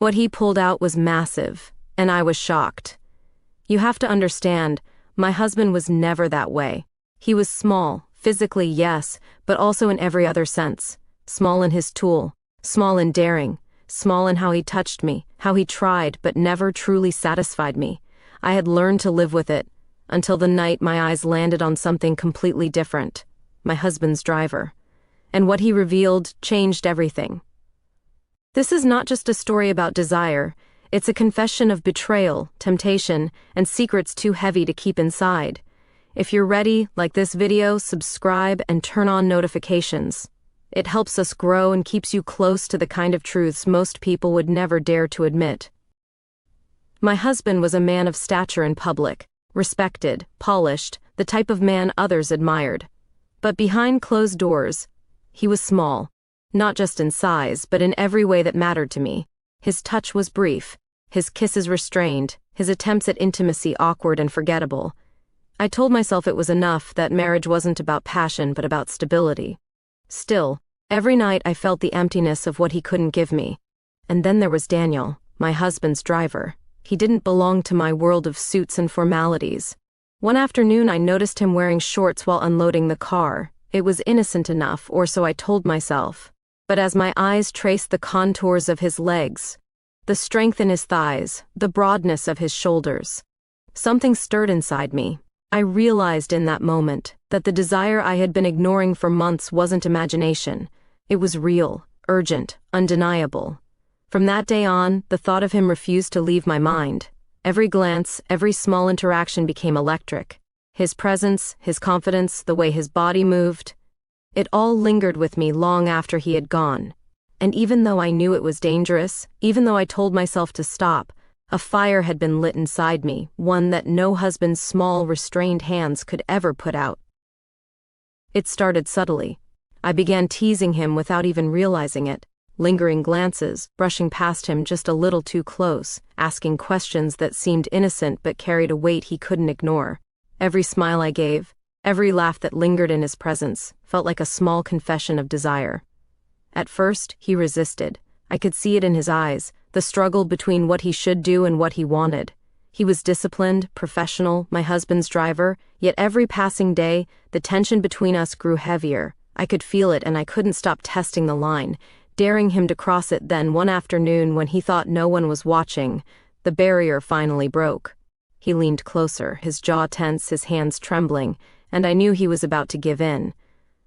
What he pulled out was massive, and I was shocked. You have to understand, my husband was never that way. He was small, physically, yes, but also in every other sense. Small in his tool, small in daring, small in how he touched me, how he tried but never truly satisfied me. I had learned to live with it, until the night my eyes landed on something completely different. My husband's driver. And what he revealed changed everything. This is not just a story about desire, it's a confession of betrayal, temptation, and secrets too heavy to keep inside. If you're ready, like this video, subscribe and turn on notifications. It helps us grow and keeps you close to the kind of truths most people would never dare to admit. My husband was a man of stature in public, respected, polished, the type of man others admired. But behind closed doors, he was small, not just in size, but in every way that mattered to me. His touch was brief, his kisses restrained, his attempts at intimacy awkward and forgettable. I told myself it was enough, that marriage wasn't about passion but about stability. Still, every night I felt the emptiness of what he couldn't give me. And then there was Daniel, my husband's driver. He didn't belong to my world of suits and formalities. One afternoon I noticed him wearing shorts while unloading the car. It was innocent enough, or so I told myself. But as my eyes traced the contours of his legs, the strength in his thighs, the broadness of his shoulders, something stirred inside me. I realized in that moment that the desire I had been ignoring for months wasn't imagination. It was real, urgent, undeniable. From that day on, the thought of him refused to leave my mind. Every glance, every small interaction became electric. His presence, his confidence, the way his body moved, it all lingered with me long after he had gone. And even though I knew it was dangerous, even though I told myself to stop, a fire had been lit inside me, one that no husband's small, restrained hands could ever put out. It started subtly. I began teasing him without even realizing it, lingering glances, brushing past him just a little too close, asking questions that seemed innocent but carried a weight he couldn't ignore. Every smile I gave, every laugh that lingered in his presence, felt like a small confession of desire. At first, he resisted. I could see it in his eyes, the struggle between what he should do and what he wanted. He was disciplined, professional, my husband's driver, yet every passing day, the tension between us grew heavier. I could feel it and I couldn't stop testing the line, daring him to cross it. Then one afternoon, when he thought no one was watching, the barrier finally broke. He leaned closer, his jaw tense, his hands trembling, and I knew he was about to give in.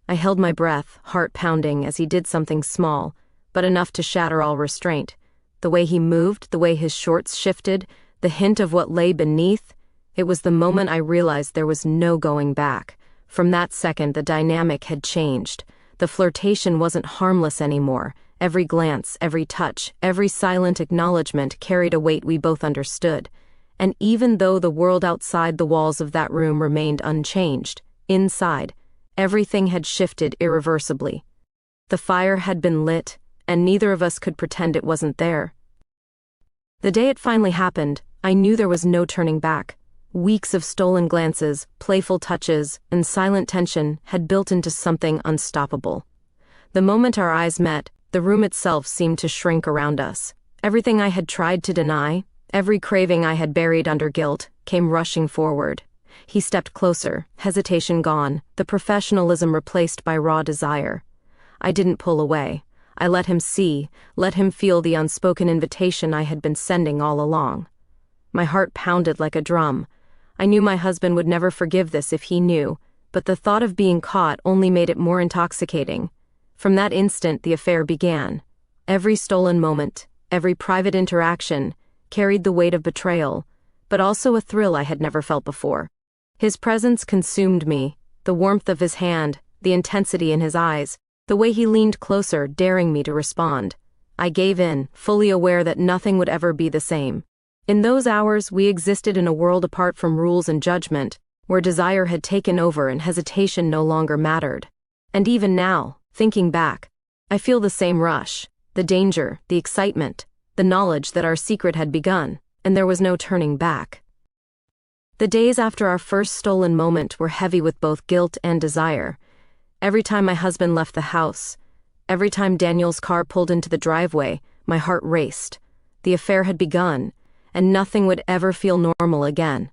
I held my breath, heart pounding, as he did something small, but enough to shatter all restraint. The way he moved, the way his shorts shifted, the hint of what lay beneath, it was the moment I realized there was no going back. From that second, the dynamic had changed. The flirtation wasn't harmless anymore. Every glance, every touch, every silent acknowledgement carried a weight we both understood. And even though the world outside the walls of that room remained unchanged, inside, everything had shifted irreversibly. The fire had been lit, and neither of us could pretend it wasn't there. The day it finally happened, I knew there was no turning back. Weeks of stolen glances, playful touches, and silent tension had built into something unstoppable. The moment our eyes met, the room itself seemed to shrink around us. Everything I had tried to deny, every craving I had buried under guilt, came rushing forward. He stepped closer, hesitation gone, the professionalism replaced by raw desire. I didn't pull away. I let him see, let him feel the unspoken invitation I had been sending all along. My heart pounded like a drum. I knew my husband would never forgive this if he knew, but the thought of being caught only made it more intoxicating. From that instant, the affair began. Every stolen moment, every private interaction, carried the weight of betrayal, but also a thrill I had never felt before. His presence consumed me, the warmth of his hand, the intensity in his eyes, the way he leaned closer, daring me to respond. I gave in, fully aware that nothing would ever be the same. In those hours, we existed in a world apart from rules and judgment, where desire had taken over and hesitation no longer mattered. And even now, thinking back, I feel the same rush, the danger, the excitement, the knowledge that our secret had begun, and there was no turning back. The days after our first stolen moment were heavy with both guilt and desire. Every time my husband left the house, every time Daniel's car pulled into the driveway, my heart raced. The affair had begun, and nothing would ever feel normal again.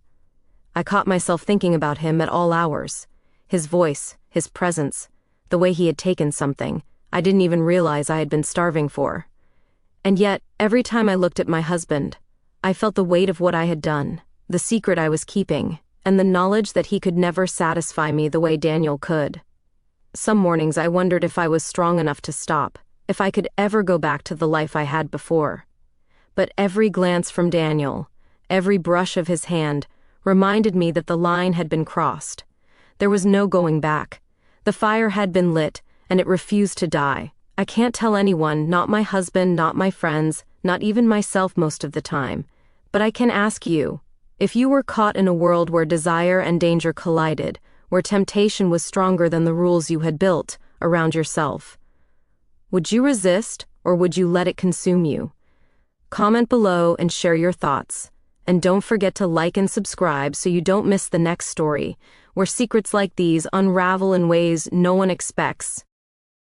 I caught myself thinking about him at all hours. His voice, his presence, the way he had taken something I didn't even realize I had been starving for. And yet, every time I looked at my husband, I felt the weight of what I had done, the secret I was keeping, and the knowledge that he could never satisfy me the way Daniel could. Some mornings I wondered if I was strong enough to stop, if I could ever go back to the life I had before. But every glance from Daniel, every brush of his hand, reminded me that the line had been crossed. There was no going back. The fire had been lit, and it refused to die. I can't tell anyone, not my husband, not my friends, not even myself most of the time. But I can ask you, if you were caught in a world where desire and danger collided, where temptation was stronger than the rules you had built around yourself, would you resist, or would you let it consume you? Comment below and share your thoughts. And don't forget to like and subscribe so you don't miss the next story, where secrets like these unravel in ways no one expects.